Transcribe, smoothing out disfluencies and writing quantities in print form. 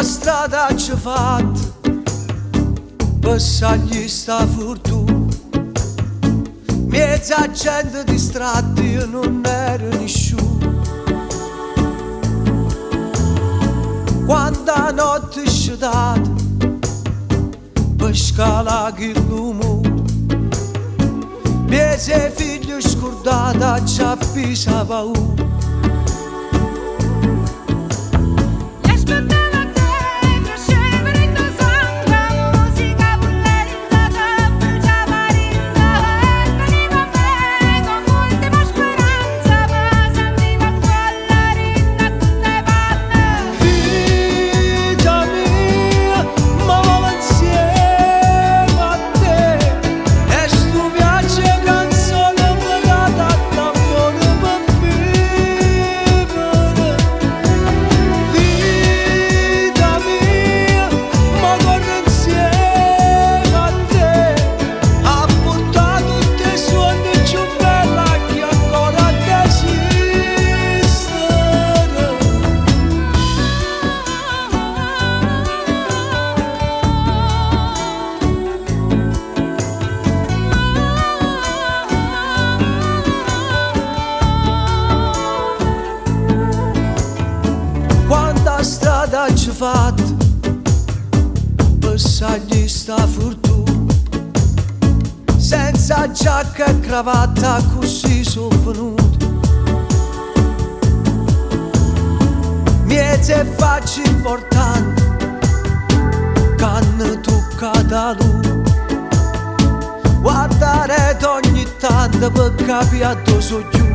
strada ci fatto per saglí sta furtuna. Mmiez'â gente distratta, io non ero nessuno. Quanta notte sciatata per scalare l'umore. Mmiez'ê figlio scordata ci ha pisa paura. Strada ci fatto per saglí sta furtuna. Senza giacca e cravatta così sono venuto. Mmiez'ê faccia importante che hanno toccato a lui. Guardare ogni tanto per capire dove sono giù.